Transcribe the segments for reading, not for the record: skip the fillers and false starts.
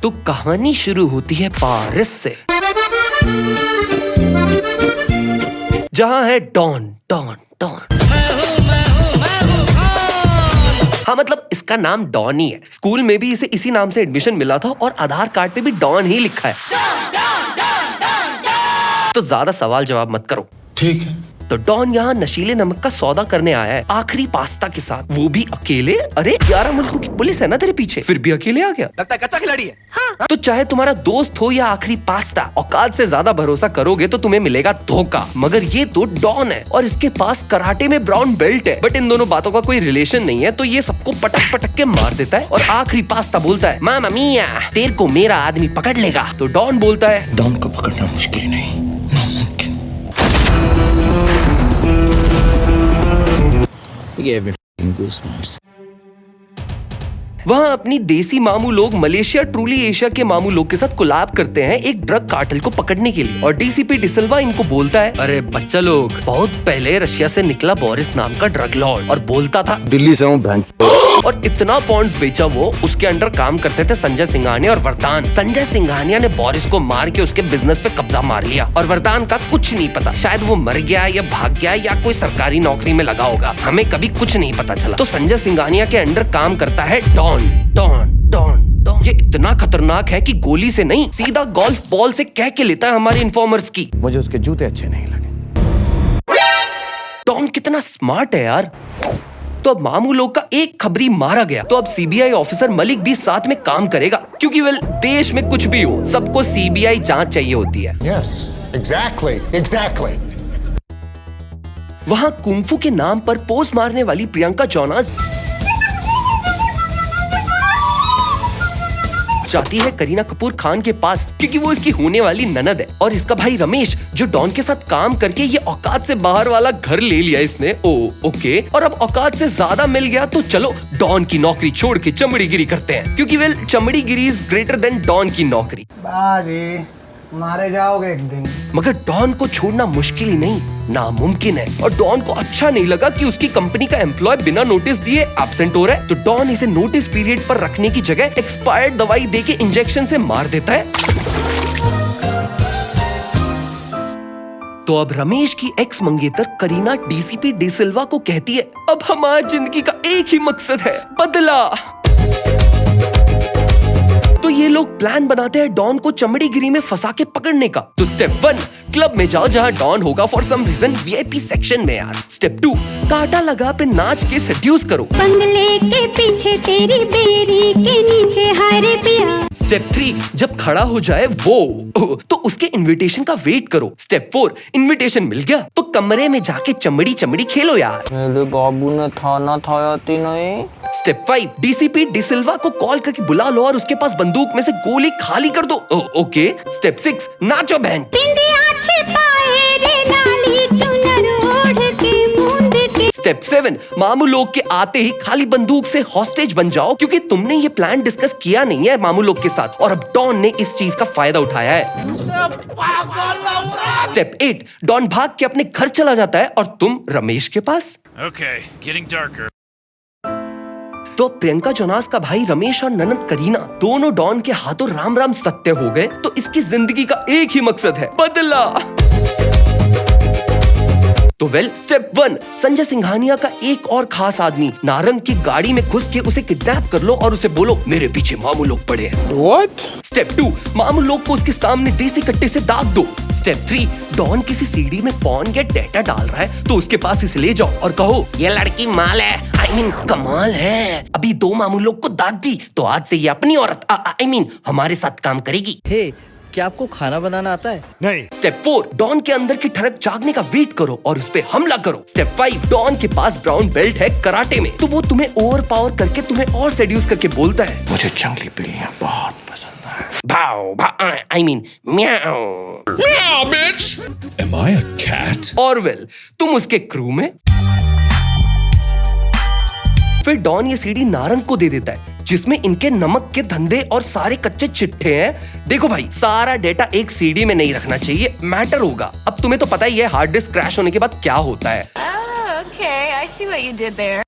तो कहानी शुरू होती है पेरिस से, जहाँ है डॉन डॉन डॉन। हाँ मतलब इसका नाम डॉन ही है। स्कूल में भी इसे इसी नाम से एडमिशन मिला था और आधार कार्ड पे भी डॉन ही लिखा है। तो ज्यादा सवाल जवाब मत करो, ठीक है। तो डॉन यहाँ नशीले नमक का सौदा करने आया है, आखिरी पास्ता के साथ, वो भी अकेले। अरे 11 मुल्कों की पुलिस है ना तेरे पीछे, फिर भी अकेले आ गया। लगता है कच्चा खिलाड़ी है। हाँ। तो चाहे तुम्हारा दोस्त हो या आखिरी पास्ता, औकात से ज्यादा भरोसा करोगे तो तुम्हें मिलेगा धोखा। मगर ये तो डॉन है और इसके पास कराटे में ब्राउन बेल्ट है, बट इन दोनों बातों का कोई रिलेशन नहीं है। तो ये सबको पटक पटक के मार देता है और आखिरी पास्ता बोलता है, मामा मिया तेरे को मेरा आदमी पकड़ लेगा। तो डॉन बोलता है, डॉन को पकड़ना मुश्किल नहीं, नामुमकिन। Gave me goosebumps. वहाँ अपनी देसी मामू लोग मलेशिया ट्रूली एशिया के मामू लोग के साथ कोलैब करते हैं एक ड्रग कार्टेल को पकड़ने के लिए। और डीसीपी डिसिल्वा इनको बोलता है, अरे बच्चा लोग, बहुत पहले रशिया से निकला बोरिस नाम का ड्रग लॉर्ड और बोलता था दिल्ली से हूँ बैंक। और इतना पॉन्ड्स बेचा वो। उसके अंडर काम करते थे संजय सिंघानिया और वरदान। संजय सिंघानिया ने बोरिस को मार के उसके बिजनेस पे कब्जा मार लिया और वरदान का कुछ नहीं पता, शायद वो मर गया या भाग गया या कोई सरकारी नौकरी में लगा होगा, हमें कभी कुछ नहीं पता चला। तो संजय सिंघानिया के अंडर काम करता है डॉन डॉन डॉन डॉन। ये इतना खतरनाक है कि गोली से नहीं, सीधा गोल्फ बॉल से कह के लेता है हमारे इन्फॉर्मर्स की। मुझे उसके जूते अच्छे नहीं लगे। डॉन कितना स्मार्ट है यार। तो अब मामू लोग का एक खबरी मारा गया, तो अब सीबीआई ऑफिसर मलिक भी साथ में काम करेगा, क्योंकि वेल देश में कुछ भी हो सबको सीबीआई जांच चाहिए होती है। Yes, exactly. वहाँ कुंफू के नाम पर पोस्ट मारने वाली प्रियंका जोनास जाती है करीना कपूर खान के पास, क्योंकि वो इसकी होने वाली ननद है। और इसका भाई रमेश जो डॉन के साथ काम करके ये औकात से बाहर वाला घर ले लिया इसने। ओके। और अब औकात से ज्यादा मिल गया तो चलो डॉन की नौकरी छोड़ के चमड़ीगिरी करते हैं, क्योंकि वेल चमड़ीगिरी इज ग्रेटर देन डॉन की नौकरी। बाजी मारे जाओगे एक दिन। मगर डॉन को छोड़ना मुश्किल ही नहीं, नामुमकिन है। और डॉन को अच्छा नहीं लगा कि उसकी कंपनी का एम्प्लॉय बिना नोटिस दिए एब्सेंट हो रहा है। तो डॉन इसे नोटिस पीरियड पर रखने की जगह एक्सपायर्ड दवाई देके इंजेक्शन से मार देता है। तो अब रमेश की एक्स मंगेतर करीना डीसीपी डिसिल्वा को कहती है, अब हमारी जिंदगी का एक ही मकसद है, बदला। तो ये लोग प्लान बनाते हैं डॉन को चमड़ीगिरी में फंसा के पकड़ने का। तो स्टेप 1, क्लब में जाओ जहाँ डॉन होगा for some reason VIP section में यार। स्टेप 2, काटा लगा पे नाच के सेड्यूस करो। बंगले के पीछे तेरी बेरी के नीचे हारे पिया। स्टेप 3, जब खड़ा हो जाए वो तो उसके इनविटेशन का वेट करो। स्टेप 4, इनविटेशन मिल गया तो कमरे में जाके चमड़ी चमड़ी खेलो यार। मेरे बाबू ने थाना थायाती नहीं। स्टेप 5, डीसीपी डिसिल्वा को कॉल करके बुला लो और उसके पास बंदूक में से गोली खाली कर दो। ओके। स्टेप 6, नाचो बहन। स्टेप 7, मामू लोग के आते ही खाली बंदूक से हॉस्टेज बन जाओ, क्योंकि तुमने ये प्लान डिस्कस किया नहीं है मामू लोग के साथ और अब डॉन ने इस चीज का फायदा उठाया है। स्टेप 8, डॉन भाग के अपने घर चला जाता है और तुम रमेश के पास। Okay, getting darker. तो प्रियंका जोनास का भाई रमेश और ननद करीना दोनों डॉन के हाथों राम राम सत्य हो गए। तो इसकी जिंदगी का एक ही मकसद है, बदला। तो वेल स्टेप 1, संजय सिंघानिया का एक और खास आदमी नारंग की गाड़ी में घुस के उसे किडनैप कर लो और उसे बोलो मेरे पीछे मामू लोग पड़े हैं। What? स्टेप 2, मामू लोग को उसके सामने देसी कट्टे से दाग दो। स्टेप 3, डॉन किसी सीडी में पॉर्न या डेटा डाल रहा है तो उसके पास इसे ले जाओ और कहो ये लड़की माल है, I mean कमाल है, अभी 2 मामू लोग को दाग दी तो आज से ये अपनी औरत I mean हमारे साथ काम करेगी। क्या आपको खाना बनाना आता है? नहीं। स्टेप 4, डॉन के अंदर की ठड़क जागने का वेट करो और उस पे हमला करो। स्टेप 5, डॉन के पास ब्राउन बेल्ट है कराटे में, तो वो तुम्हें ओवर पावर करके तुम्हें और सेड्यूस करके बोलता है मुझे जंगली बिल्लियां बहुत पसंद है। भाव I mean meow. Meow, bitch. Am I a cat? और वेल तुम उसके क्रू में। फिर डॉन ये सीडी नारंग को दे देता है जिसमें इनके नमक के धंधे और सारे कच्चे चिट्ठे हैं। देखो भाई, सारा डेटा एक सीडी में नहीं रखना चाहिए, मैटर होगा। अब तुम्हें तो पता ही है हार्ड डिस्क क्रैश होने के बाद क्या होता है। Okay, I see what you did there.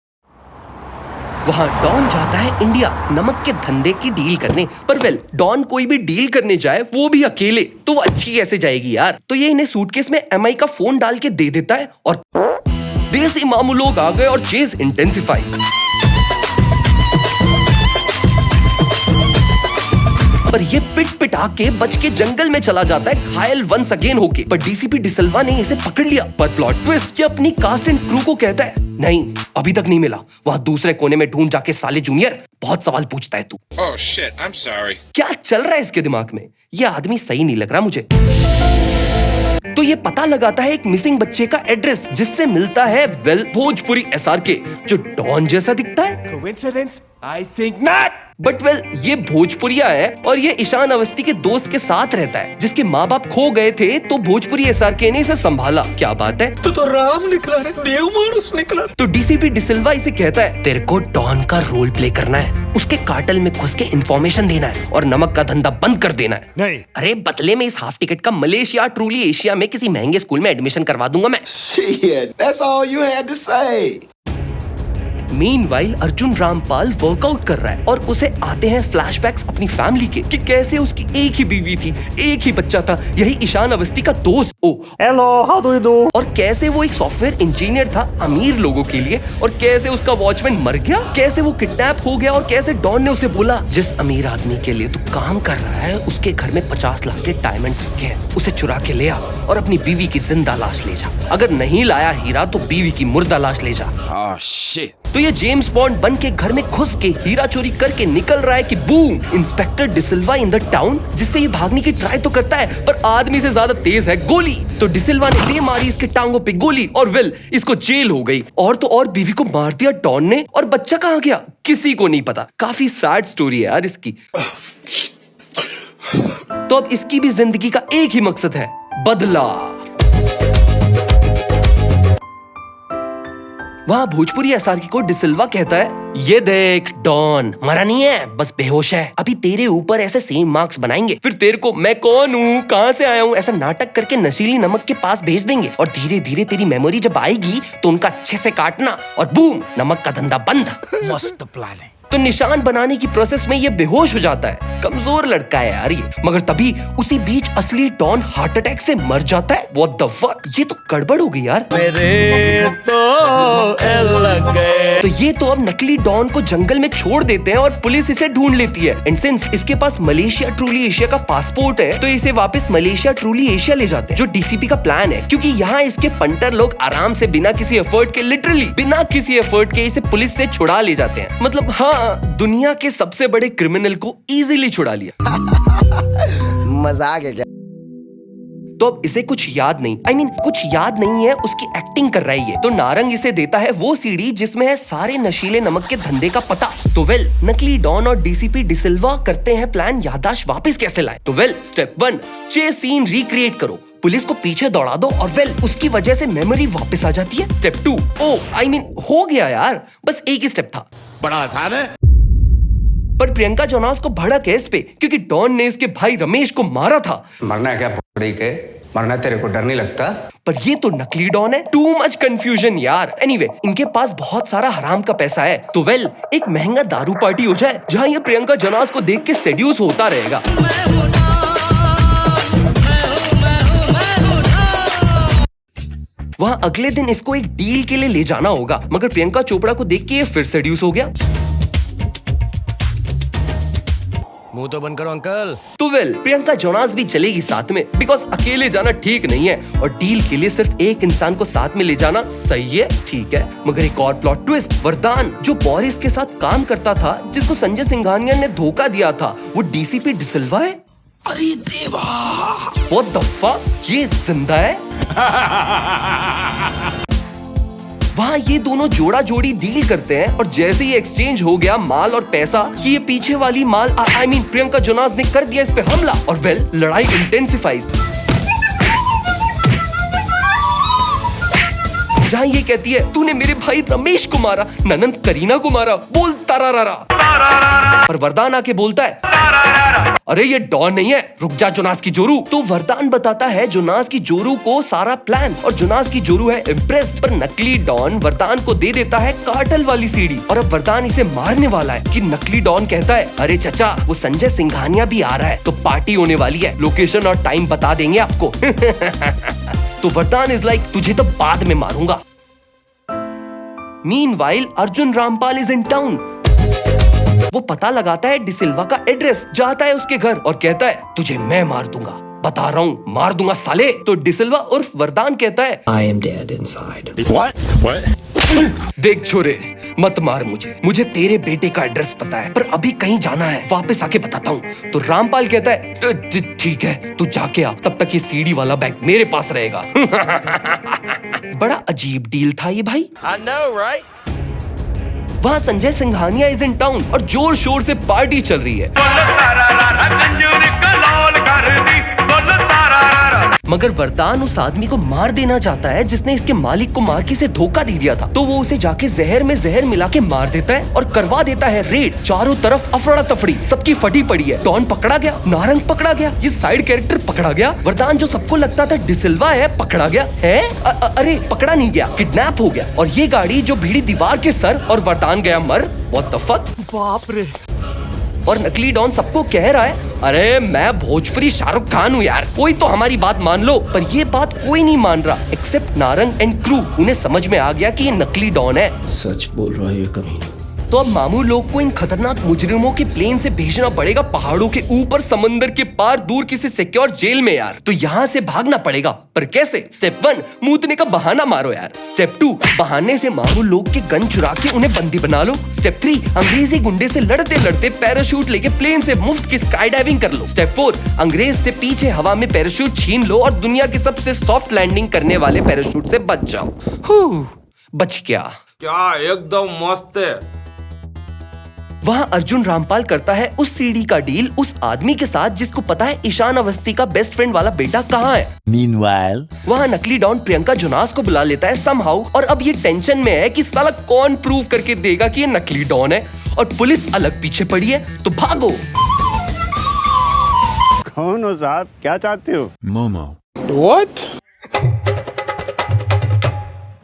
वहाँ डॉन जाता है इंडिया नमक के धंधे की डील करने, पर वेल डॉन कोई भी डील करने जाए वो भी अकेले, तो वो अच्छी कैसे जाएगी यार। तो ये इन्हें सूटकेस में MI का फोन डाल के दे देता है और देसी मामू लोग आ गए और चेज इंटेंसिफाई। पर ये पिटा के बच के जंगल में चला जाता है घायल वंस अगेन होके, पर डीसीपी डिसिल्वा ने इसे पकड़ लिया। पर प्लॉट ट्विस्ट, ये अपनी कास्ट एंड क्रू को कहता है नहीं अभी तक नहीं मिला, वहाँ दूसरे कोने में ढूंढ जाके साले जूनियर, बहुत सवाल पूछता है तू। Oh shit, I'm sorry. क्या चल रहा है इसके दिमाग में, ये आदमी सही नहीं लग रहा मुझे। तो ये पता लगाता है एक मिसिंग बच्चे का एड्रेस, जिससे मिलता है वेल भोजपुरी SRK जो डॉन जैसा दिखता है। Coincidence? I think not. But well ये भोजपुरिया है और ये ईशान अवस्थी के दोस्त के साथ रहता है, जिसके माँ बाप खो गए थे तो भोजपुरी SRK ने इसे संभाला। क्या बात है, तू तो राम निकला रे, देव मानुस निकला। तो डीसीपी डिसिल्वा इसे कहता है तेरे को डॉन का रोल प्ले करना है, उसके कार्टेल में घुस के इंफॉर्मेशन देना है और नमक का धंधा बंद कर देना है। नहीं। अरे बदले में इस हाफ टिकट का मलेशिया ट्रूली एशिया में किसी महंगे स्कूल में एडमिशन करवा दूंगा मैं। Shit, that's all you had to say. Meanwhile Arjun Rampal workout कर रहा है और उसे आते हैं फ्लैशबैक्स अपनी फैमिली के कि कैसे उसकी एक ही बीवी थी, एक ही बच्चा था, यही ईशान अवस्थी का दोस्त। Oh hello, how do you do? और कैसे वो एक सॉफ्टवेयर इंजीनियर था अमीर लोगों के लिए, और कैसे उसका वॉचमैन मर गया, कैसे वो किडनैप हो गया, और कैसे डॉन ने उसे बोला जिस अमीर आदमी के लिए तू काम कर रहा है उसके घर में 50 लाख के डायमंड्स रखे हैं, उसे चुरा के ले आ और अपनी बीवी की जिंदा लाश ले जा, अगर नहीं लाया हीरा तो बीवी की मुर्दा लाश ले जा। Oh shit. तो ये जेम्स बॉन्ड बन के घर में घुस के हीरा चोरी करके निकल रहा है कि boom, inspector D'Silva in the town, जिससे ये भागने की ट्राई तो करता है पर आदमी से ज्यादा तेज है गोली। तो डिसिल्वा ने दे मारी इसके टांगों पे गोली और वेल इसको जेल हो गई। और तो और बीवी को मार दिया डॉन ने, और बच्चा कहाँ गया किसी को नहीं पता। काफी सैड स्टोरी है यार इसकी। तो अब इसकी भी जिंदगी का एक ही मकसद है, बदला। वहाँ भोजपुरी SRK को डिसिल्वा कहता है ये देख डॉन मरा नहीं है, बस बेहोश है, अभी तेरे ऊपर ऐसे सेम मार्क्स बनाएंगे, फिर तेरे को मैं कौन हूँ कहाँ से आया हूँ ऐसा नाटक करके नशीली नमक के पास भेज देंगे, और धीरे धीरे तेरी मेमोरी जब आएगी तो उनका अच्छे से काटना और बूम नमक का धंधा बंद। मस्त प्लान है। तो निशान बनाने की प्रोसेस में ये बेहोश हो जाता है। कमजोर लड़का है यार ये, मगर तभी उसी बीच असली डॉन हार्ट अटैक से मर जाता है। व्हाट द फक, ये तो गड़बड़ हो गई यार। मेरे तो लग गए। तो ये तो अब नकली डॉन को जंगल में छोड़ देते हैं और पुलिस इसे ढूंढ लेती है। एंड सिंस इसके पास मलेशिया ट्रूली एशिया का पासपोर्ट है तो इसे वापस मलेशिया ट्रूली एशिया ले जाते हैं, जो डीसीपी का प्लान है, क्योंकि यहाँ इसके पंटर लोग आराम से बिना किसी एफर्ट के, लिटरली बिना किसी एफर्ट के इसे पुलिस से छुड़ा ले जाते हैं। मतलब हाँ, दुनिया के सबसे बड़े क्रिमिनल को इजीली छुड़ा लिया। मजाक है क्या? तो अब इसे कुछ याद नहीं, कुछ याद नहीं है, उसकी एक्टिंग कर रही है। तो नारंग इसे देता है वो सीडी जिसमें है सारे नशीले नमक के धंधे का पता। तो वेल नकली डॉन और डीसीपी डिसिल्वा करते हैं प्लान याददाश्त वापस कैसे लाए। तो well step 1, chase scene recreate करो, पुलिस को पीछे दौड़ा दो और वेल उसकी वजह से मेमोरी वापस आ जाती है। स्टेप 2, हो गया यार, बस एक ही स्टेप था। बड़ा आसान है। पर प्रियंका जोनास को भड़क है इस पे, क्योंकि डॉन ने इसके भाई रमेश को मारा था। मरना है क्या पकड़ी के? मरना तेरे को डर नहीं लगता? पर ये तो नकली डॉन है। टू मच कंफ्यूजन यार। एनीवे, इनके पास बहुत सारा हराम का पैसा है, तो वेल एक महंगा दारू पार्टी हो जाए जहाँ ये प्रियंका जोनास को देख के सेड्यूस होता रहेगा। वहाँ अगले दिन इसको एक डील के लिए ले जाना होगा, मगर प्रियंका चोपड़ा को देख के ये फिर सेड्यूस हो गया। मुंह तो बंद करो अंकल। तो वेल प्रियंका जोनास भी चलेगी साथ में, बिकॉज अकेले जाना ठीक नहीं है और डील के लिए सिर्फ एक इंसान को साथ में ले जाना सही है, ठीक है। मगर एक और प्लॉट ट्विस्ट, वरदान जो बोरिस के साथ काम करता था, जिसको संजय सिंघानिया ने धोखा दिया था, वो डीसीपी डिसिल्वा है। अरे देवा, व्हाट द फक, ये जिंदा है। वहाँ ये दोनों जोड़ा जोड़ी डील करते हैं और जैसे ही एक्सचेंज हो गया माल और पैसा कि ये पीछे वाली माल प्रियंका जोनास ने कर दिया इस पे हमला और वेल लड़ाई इंटेंसिफाइज। जहाँ ये कहती है तूने मेरे भाई रमेश को मारा, ननंद करीना को मारा, बोल तरारारा। पर वरदान आके बोलता है अरे ये डॉन नहीं है, रुक जा जोनास की जोरू। तो वरदान बताता है जोनास की जोरू को सारा प्लान और जोनास की जोरू है इम्प्रेस्ड। पर नकली डॉन वरदान को दे देता है कार्टल वाली सीडी और अब वरदान इसे मारने वाला है कि नकली डॉन कहता है अरे चचा वो संजय सिंघानिया भी आ रहा है तो पार्टी होने वाली है, लोकेशन और टाइम बता देंगे आपको। तो वरदान इज लाइक तुझे तो बाद में मारूंगा। Meanwhile Arjun Rampal is in town. वो पता लगाता है डिसिल्वा का एड्रेस, जाता है उसके घर और कहता है तुझे मैं मार दूंगा, बता रहा हूँ मार दूंगा साले। तो डिसिल्वा उर्फ वरदान कहता है I am dead inside. देख छोरे मत मार मुझे तेरे बेटे का एड्रेस पता है पर अभी कहीं जाना है, वापस आके बताता हूँ। तो रामपाल कहता है ठीक है तू जाके आ, तब तक ये सीडी वाला बैग मेरे पास रहेगा। बड़ा अजीब डील था ये भाई। I know, right? वहाँ Sanjay Singhania is in town और जोर शोर से पार्टी चल रही है। मगर वरदान उस आदमी को मार देना चाहता है जिसने इसके मालिक को मार के इसे धोखा दे दिया था। तो वो उसे जाके जहर में जहर मिला के मार देता है और करवा देता है रेड। चारों तरफ अफड़ा तफड़ी, सबकी फटी पड़ी है। डॉन पकड़ा गया, नारंग पकड़ा गया, ये साइड कैरेक्टर पकड़ा गया, वरदान जो सबको लगता था डिसिल्वा है पकड़ा गया है। अरे पकड़ा नहीं गया, किडनैप हो गया। और ये गाड़ी जो भिड़ी दीवार के सर और वरदान गया मर। व्हाट द फक, बाप रे। और नकली डॉन सबको कह रहा है अरे मैं भोजपुरी शाहरुख खान हूँ यार, कोई तो हमारी बात मान लो। पर ये बात कोई नहीं मान रहा एक्सेप्ट नारंग एंड क्रू। उन्हें समझ में आ गया कि ये नकली डॉन है। सच बोल रहा है ये कमीना। तो अब मामू लोग को इन खतरनाक मुजरिमों के प्लेन से भेजना पड़ेगा पहाड़ों के ऊपर, समंदर के पार, दूर किसी सिक्योर जेल में यार। तो यहाँ से भागना पड़ेगा, पर कैसे? स्टेप 1 मूतने का बहाना मारो यार। स्टेप 2 बहाने से मामू लोग के गन चुरा के उन्हें बंदी बना लो। स्टेप 3 अंग्रेजी गुंडे से लड़ते लड़ते पैराशूट लेके प्लेन से मुफ्त की स्काई डाइविंग कर लो। स्टेप 4 अंग्रेज से पीछे हवा में पैराशूट छीन लो और दुनिया के सबसे सॉफ्ट लैंडिंग करने वाले पैराशूट से बच जाओ। बच गया क्या एकदम मस्त है। वहाँ अर्जुन रामपाल करता है उस सीडी का डील उस आदमी के साथ जिसको पता है ईशान अवस्थी का बेस्ट फ्रेंड वाला बेटा कहाँ है। Meanwhile, वहाँ नकली डॉन प्रियंका जोनास को बुला लेता है समहाउ और अब ये टेंशन में है कि साला कौन प्रूव करके देगा कि ये नकली डॉन है और पुलिस अलग पीछे पड़ी है। तो भागो। कौन हो साहब, क्या चाहते हो? Momo. What?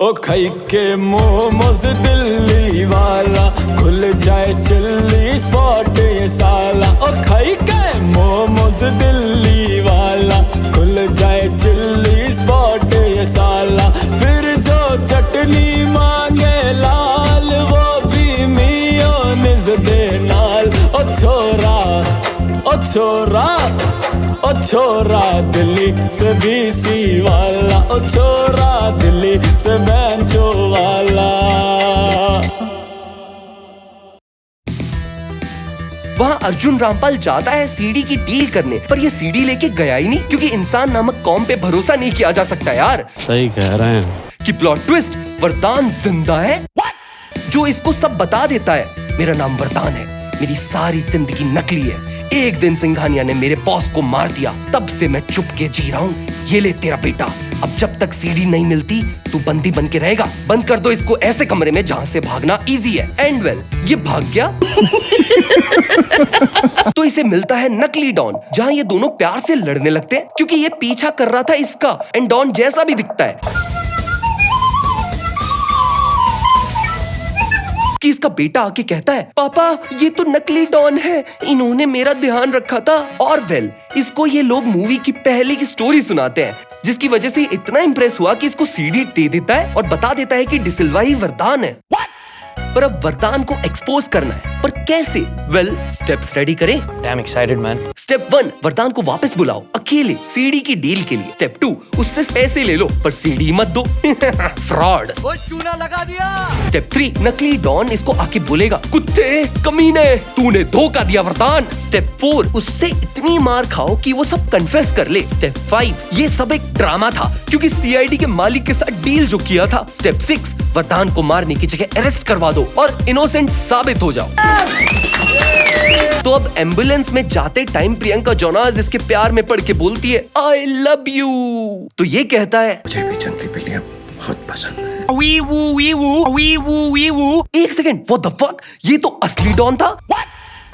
ओ खाई के मोमोज दिल्ली वाला खुल जाए चिल्ली स्पॉट ये साला। ओ खाई के मोमोज दिल्ली वाला खुल जाए चिल्ली स्पॉट ये साला। फिर जो चटनी मांगे लाल वो भी मियोनिज दे नाल। ओ छोरा ओ छोरा ओ छोरा दिल्ली से बीसी वाला। ओ छोरा दिल्ली से बेंचो वाला। वहाँ अर्जुन रामपाल जाता है सीडी की डील करने, पर ये सीडी लेके गया ही नहीं क्योंकि इंसान नामक कौम पे भरोसा नहीं किया जा सकता यार। सही कह रहे हैं। कि प्लॉट ट्विस्ट वरदान जिंदा है जो इसको सब बता देता है। मेरा नाम वरदान है, मेरी सारी जिंदगी नकली है। एक दिन सिंघानिया ने मेरे बॉस को मार दिया, तब से मैं चुप के जी रहा हूँ। ये ले तेरा बेटा, अब जब तक सीडी नहीं मिलती तू बंदी बन के रहेगा। बंद कर दो इसको ऐसे कमरे में जहाँ से भागना इजी है। एंड वेल ये भाग गया। तो इसे मिलता है नकली डॉन जहाँ ये दोनों प्यार से लड़ने लगते हैं क्योंकि ये पीछा कर रहा था इसका एंड डॉन जैसा भी दिखता है। कि इसका बेटा आके कहता है पापा ये तो नकली डॉन है, इन्होंने मेरा ध्यान रखा था। और वेल इसको ये लोग मूवी की पहले की स्टोरी सुनाते हैं जिसकी वजह से इतना इम्प्रेस हुआ कि इसको सीडी दे देता है और बता देता है कि डिसिल्वा ही वरदान है। पर अब वरदान को एक्सपोज करना है, पर कैसे? वेल स्टेप्स रेडी करें। Damn excited, man. स्टेप 1 वरदान को वापस बुलाओ अकेले सीडी की डील के लिए। स्टेप 2 उससे पैसे ले लो पर सीडी मत दो। फ्रॉड। चूना लगा दिया। स्टेप 3 नकली डॉन इसको आके बोलेगा कुत्ते कमीने तूने धोखा दिया वरदान। स्टेप 4 उससे इतनी मार खाओ कि वो सब कन्फेस कर ले। स्टेप 5 ये सब एक ड्रामा था क्योंकि सीआईडी के मालिक के साथ डील जो किया था। स्टेप 6 वरदान को मारने की जगह अरेस्ट करवा दो और इनोसेंट साबित हो जाओ। तो अब एम्बुलेंस में जाते टाइम प्रियंका जोनास इसके प्यार में पड़ के बोलती है आई लव यू। तो ये कहता है मुझे भी चंदी बिल्लियां बहुत पसंद है। एक सेकेंड, व्हाट द फक, ये तो असली डॉन था।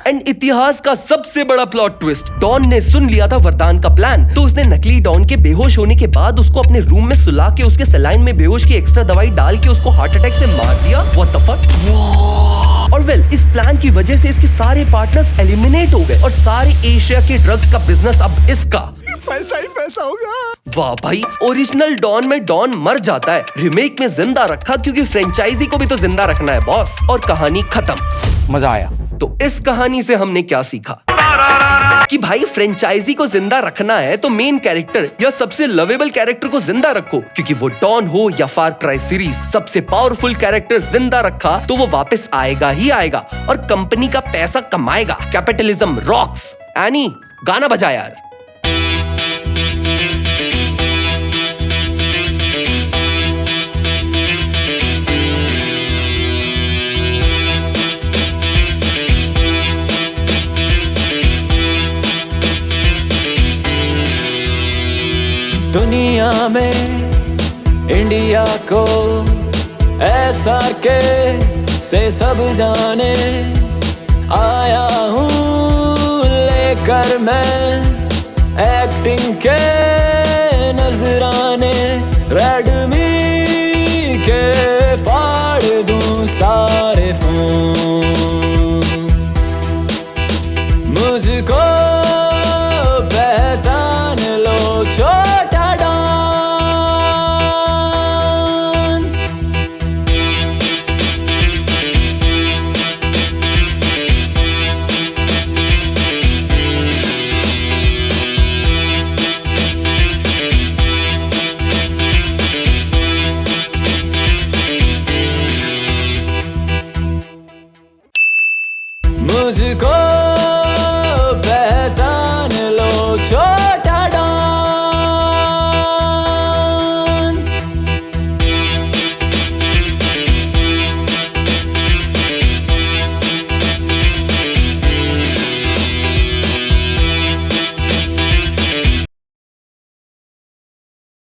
एंड इतिहास का सबसे बड़ा प्लॉट ट्विस्ट, डॉन ने सुन लिया था वरदान का प्लान, तो उसने नकली डॉन के बेहोश होने के बाद उसको अपने रूम में सुला के उसके सलाइन में बेहोश की एक्स्ट्रा दवाई डाल के उसको हार्ट अटैक से मार दिया। What the fuck. और वेल, इस प्लान की वजह से इसके सारे पार्टनर्स एलिमिनेट हो गए और सारे एशिया के ड्रग्स का बिजनेस अब इसका। पैसा ही पैसा होगा। वाह भाई, ओरिजिनल डॉन में डॉन मर जाता है, रिमेक में जिंदा रखा क्योंकि फ्रेंचाइजी को भी तो जिंदा रखना है बॉस। और कहानी खत्म। मजा आया। तो इस कहानी से हमने क्या सीखा कि भाई फ्रेंचाइजी को जिंदा रखना है तो मेन कैरेक्टर या सबसे लवेबल कैरेक्टर को जिंदा रखो, क्योंकि वो डॉन हो या फार क्राई सीरीज, सबसे पावरफुल कैरेक्टर जिंदा रखा तो वो वापस आएगा ही आएगा और कंपनी का पैसा कमाएगा। Capitalism rocks. एनी, गाना बजा यार। दुनिया में इंडिया को SRK से सब जाने आया हूँ लेकर मैं एक्टिंग के नजराने। रेडमी के फाड़ दूँ सारे फोन, मुझको